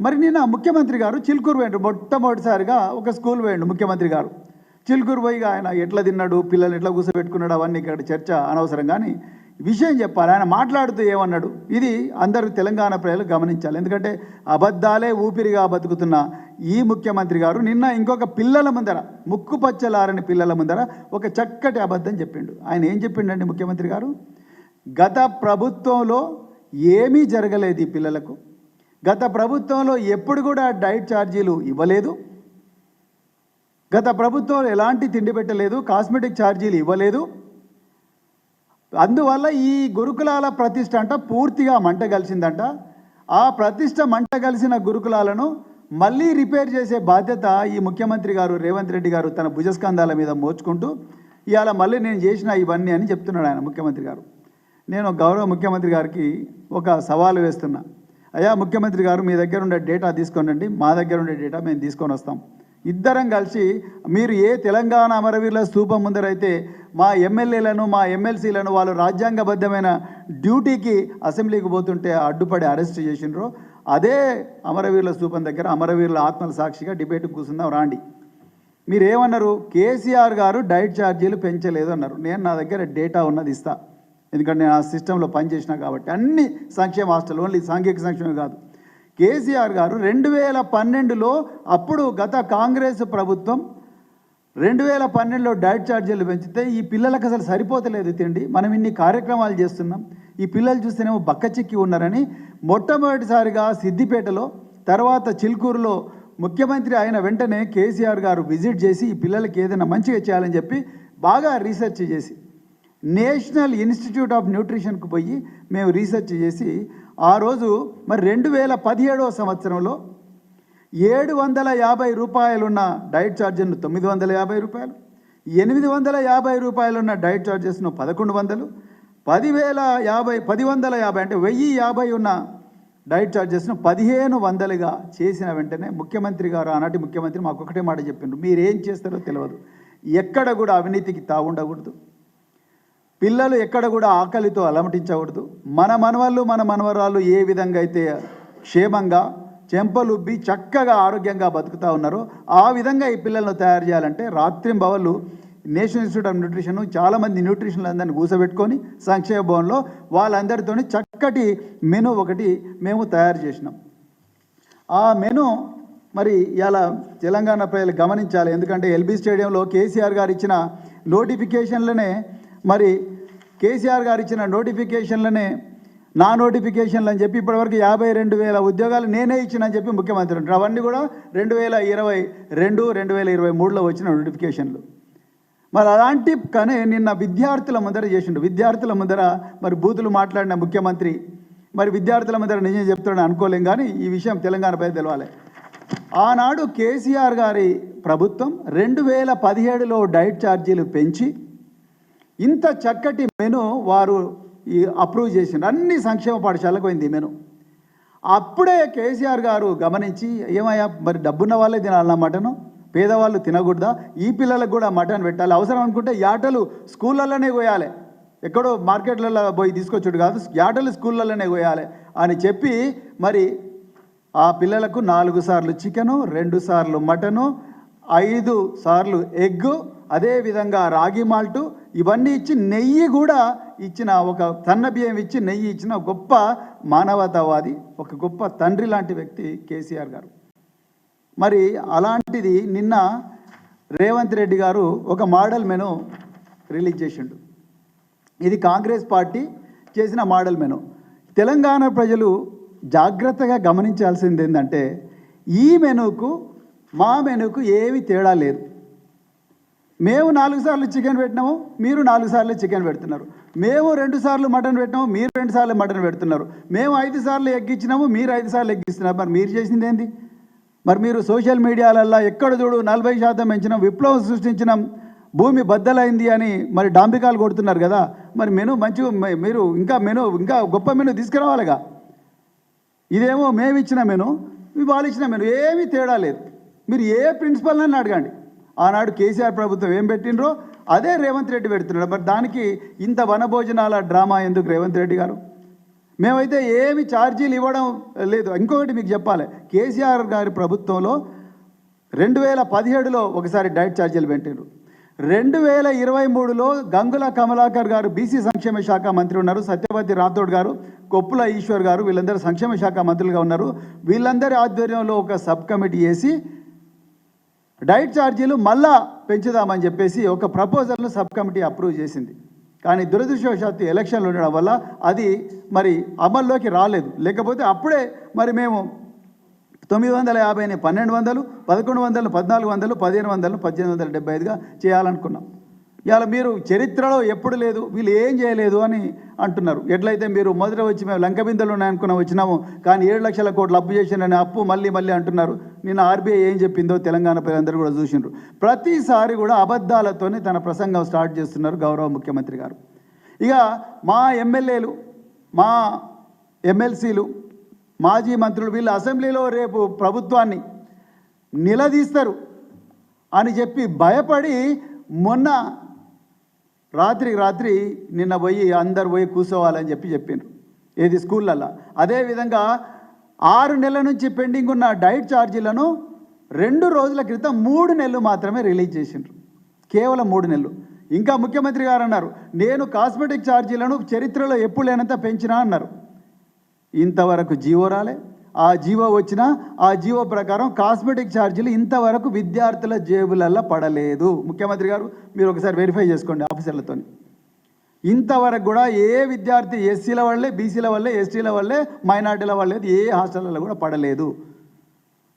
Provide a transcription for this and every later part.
మరి నిన్న ముఖ్యమంత్రి గారు చిలుకూరు పోయిండు. మొట్టమొదటిసారిగా ఒక స్కూల్ పోయిండు ముఖ్యమంత్రి గారు. చిలుకూరు పోయి ఆయన ఎట్లా తిన్నాడు, పిల్లలు ఎట్లా కూర్చోబెట్టుకున్నాడు, అవన్నీ ఇక్కడ చర్చ అనవసరం. కానీ విషయం చెప్పాలి. ఆయన మాట్లాడుతూ ఏమన్నాడు, ఇది అందరూ తెలంగాణ ప్రజలు గమనించాలి. ఎందుకంటే అబద్ధాలే ఊపిరిగా బతుకుతున్న ఈ ముఖ్యమంత్రి గారు నిన్న ఇంకొక పిల్లల ముందర, ముక్కు పచ్చలారని పిల్లల ముందర ఒక చక్కటి అబద్ధం చెప్పిండు. ఆయన ఏం చెప్పిండండి ముఖ్యమంత్రి గారు? గత ప్రభుత్వంలో ఏమీ జరగలేదు ఈ పిల్లలకు. గత ప్రభుత్వంలో ఎప్పుడు కూడా డైట్ ఛార్జీలు ఇవ్వలేదు. గత ప్రభుత్వంలో ఎలాంటి తిండి పెట్టలేదు, కాస్మెటిక్ ఛార్జీలు ఇవ్వలేదు. అందువల్ల ఈ గురుకులాల ప్రతిష్ట అంట పూర్తిగా మంట కలిసిందంట. ఆ ప్రతిష్ట మంట కలిసిన గురుకులాలను మళ్ళీ రిపేర్ చేసే బాధ్యత ఈ ముఖ్యమంత్రి గారు రేవంత్ రెడ్డి గారు తన భుజస్కంధాల మీద మోచుకుంటూ ఇవాళ మళ్ళీ నేను చేసిన ఇవన్నీ అని చెప్తున్నాడు ఆయన ముఖ్యమంత్రి గారు. నేను గౌరవ ముఖ్యమంత్రి గారికి ఒక సవాలు వేస్తున్నా. అయ్యా ముఖ్యమంత్రి గారు, మీ దగ్గర ఉండే డేటా తీసుకోనండి, మా దగ్గర ఉండే డేటా మేము తీసుకొని వస్తాం. ఇద్దరం కలిసి మీరు ఏ తెలంగాణ అమరవీరుల స్తూపం ముందరైతే మా ఎమ్మెల్యేలను, మా ఎమ్మెల్సీలను వాళ్ళు రాజ్యాంగబద్ధమైన డ్యూటీకి అసెంబ్లీకి పోతుంటే అడ్డుపడి అరెస్ట్ చేసినారో, అదే అమరవీరుల స్తూపం దగ్గర అమరవీరుల ఆత్మల సాక్షిగా డిబేట్కి కూర్చుందాం రాండి. మీరేమన్నారు? కేసీఆర్ గారు డైట్ ఛార్జీలు పెంచలేదు అన్నారు. నేను నా దగ్గర డేటా ఉన్నది ఇస్తా, ఎందుకంటే నేను ఆ సిస్టంలో పనిచేసినా కాబట్టి. అన్ని సంక్షేమ హాస్టల్, ఓన్లీ సాంఘిక సంక్షేమం కాదు. కేసీఆర్ గారు 2012లో అప్పుడు గత కాంగ్రెస్ ప్రభుత్వం 2012లో డైట్ ఛార్జీలు పెంచితే ఈ పిల్లలకు అసలు సరిపోతలేదు తిండి, మనం ఇన్ని కార్యక్రమాలు చేస్తున్నాం, ఈ పిల్లలు చూస్తేనేమో బక్కచిక్కి ఉన్నారని మొట్టమొదటిసారిగా సిద్దిపేటలో, తర్వాత చిలుకూరులో ముఖ్యమంత్రి అయిన వెంటనే కేసీఆర్ గారు విజిట్ చేసి ఈ పిల్లలకి ఏదైనా మంచిగా చేయాలని చెప్పి బాగా రీసెర్చ్ చేసి నేషనల్ ఇన్స్టిట్యూట్ ఆఫ్ న్యూట్రిషన్కు పోయి మేము రీసెర్చ్ చేసి ఆ రోజు మరి 2017వ సంవత్సరంలో 750 రూపాయలున్న డైట్ ఛార్జీను 950 రూపాయలు, 850 రూపాయలున్న డైట్ ఛార్జెస్ను 1100, 1050 అంటే 1050 ఉన్న డైట్ ఛార్జెస్ను 1500గా చేసిన వెంటనే ముఖ్యమంత్రి గారు, ఆనాటి ముఖ్యమంత్రి మాకు ఒకటే మాట చెప్పిండ్రు, మీరేం చేస్తారో తెలియదు, ఎక్కడ కూడా అవినీతికి తావుండకూడదు, పిల్లలు ఎక్కడ కూడా ఆకలితో అలమటించకూడదు, మన మనవాళ్ళు మన మనవరాళ్ళు ఏ విధంగా అయితే క్షేమంగా చెంపలుబ్బి చక్కగా ఆరోగ్యంగా బతుకుతూ ఉన్నారో ఆ విధంగా ఈ పిల్లలను తయారు చేయాలంటే రాత్రింబవళ్ళు నేషనల్ ఇన్స్టిట్యూట్ ఆఫ్ న్యూట్రిషన్ చాలామంది న్యూట్రిషన్లు అందరినీ కూర్చోబెట్టుకొని సంక్షేమ భవన్లో వాళ్ళందరితో చక్కటి మెను ఒకటి మేము తయారు చేసినాం. ఆ మెను మరి ఇలా తెలంగాణ ప్రజలు గమనించాలి. ఎందుకంటే ఎల్బీ స్టేడియంలో కేసీఆర్ గారు ఇచ్చిన నోటిఫికేషన్లనే, మరి కేసీఆర్ గారు ఇచ్చిన నోటిఫికేషన్లనే నా నోటిఫికేషన్లు అని చెప్పి ఇప్పటివరకు 52,000 ఉద్యోగాలు నేనే ఇచ్చినని చెప్పి ముఖ్యమంత్రి అంటారు. అవన్నీ కూడా 2022, 2023లో వచ్చిన నోటిఫికేషన్లు. మరి అలాంటి కానీ నిన్న విద్యార్థుల ముందర చేసిండు. విద్యార్థుల ముందర మరి బూతులు మాట్లాడిన ముఖ్యమంత్రి మరి విద్యార్థుల ముందర నిజం చెప్తాడని అనుకోలేం. కానీ ఈ విషయం తెలంగాణపై తెలవాలి. ఆనాడు కేసీఆర్ గారి ప్రభుత్వం 2017లో డైట్ ఛార్జీలు పెంచి ఇంత చక్కటి మెను వారు అప్రూవ్ చేసిండ్రు. అన్ని సంక్షేమ పాఠశాలకు పోయింది మెను. అప్పుడే కేసీఆర్ గారు గమనించి, ఏమయ్యా మరి డబ్బున్న వాళ్ళే తినాలన్నా మటను, పేదవాళ్ళు తినకూడదా, ఈ పిల్లలకు కూడా మటన్ పెట్టాలి, అవసరం అనుకుంటే యాటలు స్కూళ్ళల్లోనే కోయాలి, ఎక్కడో మార్కెట్లలో పోయి తీసుకొచ్చుడు కాదు, యాటలు స్కూళ్ళల్లోనే కోయాలి అని చెప్పి మరి ఆ పిల్లలకు 4 సార్లు చికెను, 2 సార్లు మటను, 5 సార్లు ఎగ్గు, అదేవిధంగా రాగి మాల్టు ఇవన్నీ ఇచ్చి నెయ్యి కూడా ఇచ్చిన, ఒక సన్న బియ్యం ఇచ్చి నెయ్యి ఇచ్చిన గొప్ప మానవతావాది, ఒక గొప్ప తండ్రి లాంటి వ్యక్తి కేసీఆర్ గారు. మరి అలాంటిది నిన్న రేవంత్ రెడ్డి గారు ఒక మోడల్ మెను రిలీజ్ చేసిండు. ఇది కాంగ్రెస్ పార్టీ చేసిన మోడల్ మెను. తెలంగాణ ప్రజలు జాగ్రత్తగా గమనించాల్సింది ఏంటంటే ఈ మెనుకు మా మెనుకు ఏమి తేడా లేదు. మేము 4 సార్లు చికెన్ పెట్టినాము, మీరు 4 సార్లు చికెన్ పెడుతున్నారు. మేము 2 సార్లు మటన్ పెట్టినాము, మీరు 2 సార్లు మటన్ పెడుతున్నారు. మేము 5 సార్లు ఎగ్గిచ్చినాము, మీరు 5 సార్లు ఎగ్గిస్తున్నారు. మరి మీరు చేసింది ఏంది? మరి మీరు సోషల్ మీడియాలల్లో ఎక్కడ చూడు 40% పెంచినాం, విప్లవం సృష్టించినాం, భూమి బద్దలైంది అని మరి డాంబికాలు కొడుతున్నారు కదా. మరి మెను మంచిగా మీరు ఇంకా గొప్ప మెను తీసుకురావాలిగా. ఇదేమో మేము ఇచ్చిన మెను, వాళ్ళు ఇచ్చిన మెను, ఏమీ తేడా లేదు. మీరు ఏ ప్రిన్సిపల్ని అడగండి, ఆనాడు కేసీఆర్ ప్రభుత్వం ఏం పెట్టినరో అదే రేవంత్ రెడ్డి పెడుతున్నాడు. మరి దానికి ఇంత వనభోజనాల డ్రామా ఎందుకు రేవంత్ రెడ్డి గారు? మేమైతే ఏమి ఛార్జీలు ఇవ్వడం లేదు. ఇంకొకటి మీకు చెప్పాలి, కేసీఆర్ గారి ప్రభుత్వంలో 2017లో ఒకసారి డైట్ ఛార్జీలు పెట్టారు. 2023లో గంగుల కమలాకర్ గారు బీసీ సంక్షేమ శాఖ మంత్రి ఉన్నారు, సత్యవతి రాథోడ్ గారు, కొప్పుల ఈశ్వర్ గారు వీళ్ళందరూ సంక్షేమ శాఖ మంత్రులుగా ఉన్నారు. వీళ్ళందరి ఆధ్వర్యంలో ఒక సబ్ కమిటీ వేసి డైట్ ఛార్జీలు మళ్ళా పెంచుదామని చెప్పేసి ఒక ప్రపోజల్ను సబ్ కమిటీ అప్రూవ్ చేసింది. కానీ దురదృష్టవశాత్తు ఎలక్షన్లు ఉండడం వల్ల అది మరి అమల్లోకి రాలేదు. లేకపోతే అప్పుడే మరి మేము 950ని 1200, 1100, 1400, 1500, 1875గా చేయాలనుకున్నాం. ఇవాళ మీరు చరిత్రలో ఎప్పుడు లేదు, వీళ్ళు ఏం చేయలేదు అని అంటున్నారు. ఎట్లయితే మీరు మొదట వచ్చి మేము లంకబిందెలు ఉన్నాయనుకున్నాం వచ్చినాము, కానీ 7 లక్షల కోట్లు అప్పు చేసిండని అప్పు మళ్ళీ అంటున్నారు. నిన్న ఆర్బీఐ ఏం చెప్పిందో తెలంగాణ ప్రజలందరూ కూడా చూసిండ్రు. ప్రతిసారి కూడా అబద్ధాలతోనే తన ప్రసంగం స్టార్ట్ చేస్తున్నారు గౌరవ ముఖ్యమంత్రి గారు. ఇక మా ఎమ్మెల్యేలు, మా ఎమ్మెల్సీలు, మాజీ మంత్రులు వీళ్ళు అసెంబ్లీలో రేపు ప్రభుత్వాన్ని నిలదీస్తారు అని చెప్పి భయపడి మొన్న రాత్రి నిన్న పోయి అందరు పోయి కూర్చోవాలని చెప్పిండ్రు. ఏది స్కూళ్ళల్లో. అదేవిధంగా 6 నెలల నుంచి పెండింగ్ ఉన్న డైట్ ఛార్జీలను 2 రోజుల క్రితం 3 నెలలు మాత్రమే రిలీజ్ చేసిండ్రు. కేవలం 3 నెలలు. ఇంకా ముఖ్యమంత్రి గారు అన్నారు, నేను కాస్మెటిక్ ఛార్జీలను చరిత్రలో ఎప్పుడు లేనంత పెంచినా అన్నారు. ఇంతవరకు జీవో రాలే. ఆ జీవో వచ్చినా ఆ జీవో ప్రకారం కాస్మెటిక్ ఛార్జీలు ఇంతవరకు విద్యార్థుల జేబులల్లో పడలేదు. ముఖ్యమంత్రి గారు మీరు ఒకసారి వెరిఫై చేసుకోండి ఆఫీసర్లతో. ఇంతవరకు కూడా ఏ విద్యార్థి ఎస్సీల వల్లే, బీసీల వల్లే, ఎస్టీల వల్లే, మైనార్టీల వల్లే ఏ హాస్టల్లో కూడా పడలేదు.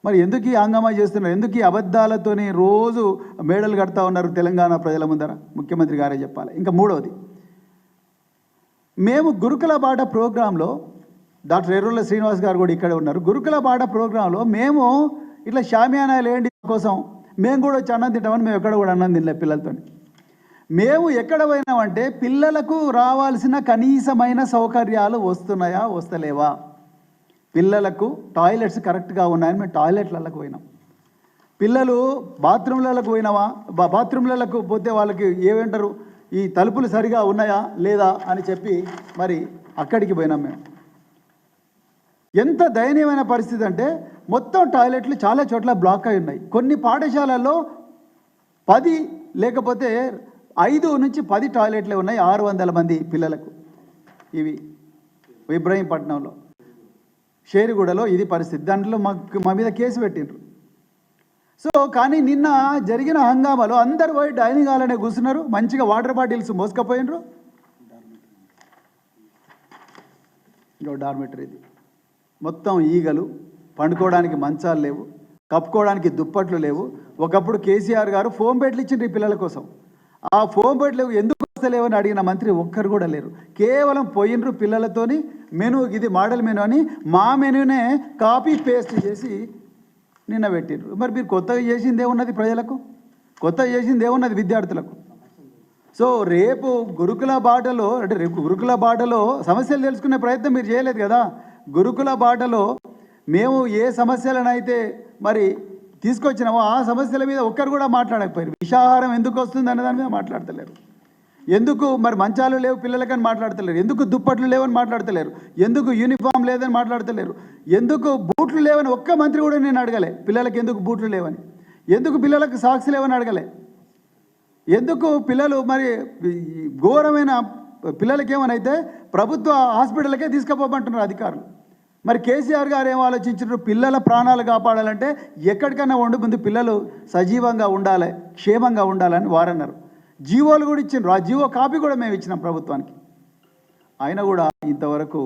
మరి ఎందుకు ఈ హంగామా చేస్తున్నారు? ఎందుకు ఈ అబద్ధాలతోని రోజు మేడలు కడతా ఉన్నారు తెలంగాణ ప్రజల ముందర? ముఖ్యమంత్రి గారే చెప్పాలి. ఇంకా మూడవది, మేము గురుకుల బాట ప్రోగ్రాంలో డాక్టర్ ఎర్రుల శ్రీనివాస్ గారు కూడా ఇక్కడ ఉన్నారు. గురుకుల బాట ప్రోగ్రాంలో మేము ఇట్లా షామియానా లేండి కోసం మేము కూడా వచ్చి అన్నం తింటామని మేము ఎక్కడ కూడా అన్నం తినలే పిల్లలతో. మేము ఎక్కడ పోయినామంటే పిల్లలకు రావాల్సిన కనీసమైన సౌకర్యాలు వస్తున్నాయా వస్తలేవా, పిల్లలకు టాయిలెట్స్ కరెక్ట్గా ఉన్నాయని మేము టాయిలెట్లకు పోయినాం. పిల్లలు బాత్రూమ్లకు పోయినావా, బాత్రూమ్లకు పోతే వాళ్ళకి ఏమంటారు, ఈ తలుపులు సరిగా ఉన్నాయా లేదా అని చెప్పి మరి అక్కడికి పోయినాం మేము. ఎంత దయనీయమైన పరిస్థితి అంటే మొత్తం టాయిలెట్లు చాలా చోట్ల బ్లాక్ అయి ఉన్నాయి. కొన్ని పాఠశాలల్లో 10 లేకపోతే 5 నుంచి 10 టాయిలెట్లే ఉన్నాయి 600 మంది పిల్లలకు. ఇవి ఇబ్రహీంపట్నంలో, షేరుగూడలో ఇది పరిస్థితి. దాంట్లో మా మీద కేసు పెట్టిండ్రు. సో కానీ నిన్న జరిగిన హంగామాలో అందరు పోయి డైనింగ్ హాల్లోనే కూర్చున్నారు, మంచిగా వాటర్ బాటిల్స్ మోసుకపోయినరు. ఇంకో డార్మెటరీ ఇది మొత్తం ఈగలు, పండుకోవడానికి మంచాలు లేవు, కప్పుకోవడానికి దుప్పట్లు లేవు. ఒకప్పుడు కేసీఆర్ గారు ఫోమ్ బెడ్లు ఇచ్చిండ్రు ఈ పిల్లల కోసం. ఆ ఫోమ్ బెడ్లు ఎందుకు వస్తలేవని అడిగిన మంత్రి ఒక్కరు కూడా లేరు. కేవలం పోయినరు పిల్లలతోని మెనూ, ఇది మోడల్ మెనూ అని మా మెనూనే కాపీ పేస్ట్ చేసి నిన్న పెట్టిండ్రు. మరి మీరు కొత్తగా చేసింది ఏమున్నది ప్రజలకు? కొత్తగా చేసింది ఏమున్నది విద్యార్థులకు? సో రేపు గురుకుల బాటలో అంటే రేపు గురుకుల బాటలో సమస్యలు తెలుసుకునే ప్రయత్నం మీరు చేయలేదు కదా. గురుకుల బాటలో మేము ఏ సమస్యలనైతే మరి తీసుకొచ్చినామో ఆ సమస్యల మీద ఒక్కరు కూడా మాట్లాడకపోయారు. విషాహారం ఎందుకు వస్తుంది అనే దాని మీద మాట్లాడతలేరు. ఎందుకు మరి మంచాలు లేవు పిల్లలకని మాట్లాడతలేరు. ఎందుకు దుప్పట్లు లేవని మాట్లాడతలేరు. ఎందుకు యూనిఫామ్ లేదని మాట్లాడతలేరు. ఎందుకు బూట్లు లేవని ఒక్క మంత్రి కూడా నేను అడగలే. పిల్లలకి ఎందుకు బూట్లు లేవని, ఎందుకు పిల్లలకు సాక్స్ లేవని అడగలే. ఎందుకు పిల్లలు మరి ఘోరమైన పిల్లలకి ఏమనైతే ప్రభుత్వ హాస్పిటల్కే తీసుకుపోమంటున్నారు అధికారులు. మరి కేసీఆర్ గారు ఏం ఆలోచించారు? పిల్లల ప్రాణాలు కాపాడాలంటే ఎక్కడికైనా ఉండి ముందు పిల్లలు సజీవంగా ఉండాలి, క్షేమంగా ఉండాలని వారన్నారు. జీవోలు కూడా ఇచ్చిండ్రు. ఆ జీవో కాపీ కూడా మేము ఇచ్చినాం ప్రభుత్వానికి. అయినా కూడా ఇంతవరకు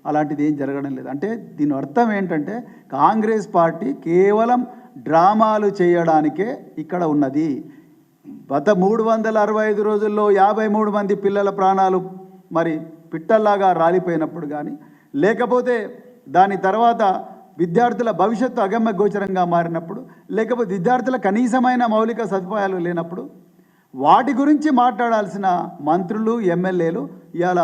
అలాంటిది ఏం జరగడం లేదు. అంటే దీని అర్థం ఏంటంటే కాంగ్రెస్ పార్టీ కేవలం డ్రామాలు చేయడానికే ఇక్కడ ఉన్నది. గత 365 రోజుల్లో 53 మంది పిల్లల ప్రాణాలు మరి పిట్టల్లాగా రాలిపోయినప్పుడు కానీ, లేకపోతే దాని తర్వాత విద్యార్థుల భవిష్యత్తు అగమ్య గోచరంగా మారినప్పుడు, లేకపోతే విద్యార్థుల కనీసమైన మౌలిక సదుపాయాలు లేనప్పుడు వాటి గురించి మాట్లాడాల్సిన మంత్రులు, ఎమ్మెల్యేలు ఇవాళ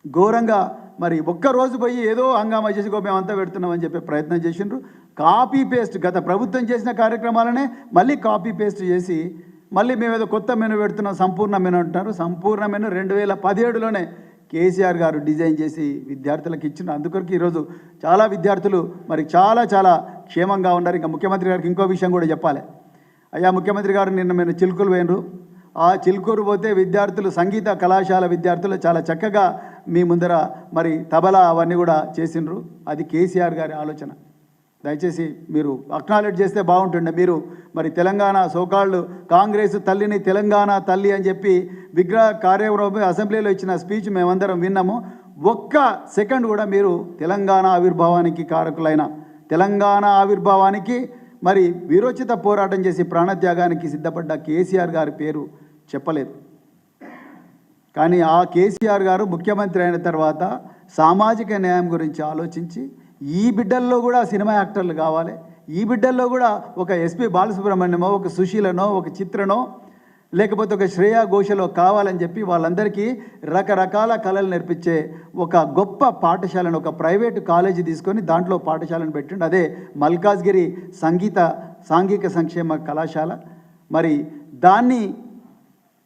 ఘోరంగా మరి ఒక్కరోజు పోయి ఏదో హంగామా చేసి మేమంతా పెడుతున్నామని చెప్పే ప్రయత్నం చేసిండ్రు. కాపీ పేస్ట్ గత ప్రభుత్వం చేసిన కార్యక్రమాలనే మళ్ళీ కాపీ పేస్ట్ చేసి మళ్ళీ మేము ఏదో కొత్త మెనూ పెడుతున్నాం, సంపూర్ణ మెనూ అంటున్నారు. సంపూర్ణ మెనూ 2017లోనే కేసీఆర్ గారు డిజైన్ చేసి విద్యార్థులకు ఇచ్చిన. అందుకొరకు ఈరోజు చాలా విద్యార్థులు మరి చాలా చాలా క్షేమంగా ఉన్నారు. ఇంకా ముఖ్యమంత్రి గారికి ఇంకో విషయం కూడా చెప్పాలి. అయ్యా ముఖ్యమంత్రి గారు, నిన్న మేము చిలుకూరు పోయినరు. ఆ చిలుకూరు పోతే విద్యార్థులు, సంగీత కళాశాల విద్యార్థులు చాలా చక్కగా మీ ముందర మరి తబలా అవన్నీ కూడా చేసిండ్రు. అది కేసీఆర్ గారి ఆలోచన. దయచేసి మీరు అక్నాలెడ్జ్ చేస్తే బాగుంటుండే. మీరు మరి తెలంగాణ సోకాళ్ళు కాంగ్రెస్ తల్లిని తెలంగాణ తల్లి అని చెప్పి విగ్రహ కార్యక్రమం అసెంబ్లీలో ఇచ్చిన స్పీచ్ మేమందరం విన్నాము. ఒక్క సెకండ్ కూడా మీరు తెలంగాణ ఆవిర్భావానికి కారకులైన, తెలంగాణ ఆవిర్భావానికి మరి వీరోచిత పోరాటం చేసి ప్రాణత్యాగానికి సిద్ధపడ్డ కేసీఆర్ గారి పేరు చెప్పలేదు. కానీ ఆ కేసీఆర్ గారు ముఖ్యమంత్రి అయిన తర్వాత సామాజిక న్యాయం గురించి ఆలోచించి ఈ బిడ్డల్లో కూడా సినిమా యాక్టర్లు కావాలి, ఈ బిడ్డల్లో కూడా ఒక ఎస్పి బాలసుబ్రహ్మణ్యమో, ఒక సుశీలనో, ఒక చిత్రనో, లేకపోతే ఒక శ్రేయా ఘోషలో కావాలని చెప్పి వాళ్ళందరికీ రకరకాల కళలు నేర్పించే ఒక గొప్ప పాఠశాలను, ఒక ప్రైవేటు కాలేజీ తీసుకొని దాంట్లో పాఠశాలను పెట్టిండు. అదే మల్కాజ్గిరి సాంఘిక సంక్షేమ కళాశాల. మరి దాన్ని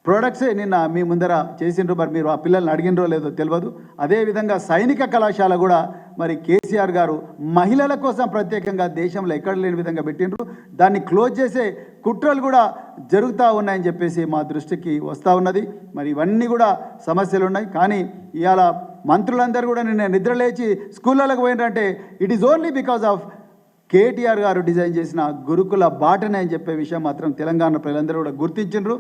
ప్రోడక్ట్సే నిన్న మీ ముందర చేసిండ్రు. మరి మీరు ఆ పిల్లల్ని అడిగినరో లేదో తెలియదు. అదేవిధంగా సైనిక కళాశాల కూడా మరి కేసీఆర్ గారు మహిళల కోసం ప్రత్యేకంగా దేశంలో ఎక్కడ లేని విధంగా పెట్టిండ్రు. దాన్ని క్లోజ్ చేసే కుట్రలు కూడా జరుగుతూ ఉన్నాయని చెప్పేసి మా దృష్టికి వస్తూ ఉన్నది. మరి ఇవన్నీ కూడా సమస్యలు ఉన్నాయి. కానీ ఇవాళ మంత్రులందరూ కూడా నిన్న నిద్రలేచి స్కూళ్ళకు పోయినారంటే it is only because of KTR గారు డిజైన్ చేసిన గురుకుల బాటనే అని చెప్పే విషయం మాత్రం తెలంగాణ ప్రజలందరూ కూడా గుర్తించిండ్రు.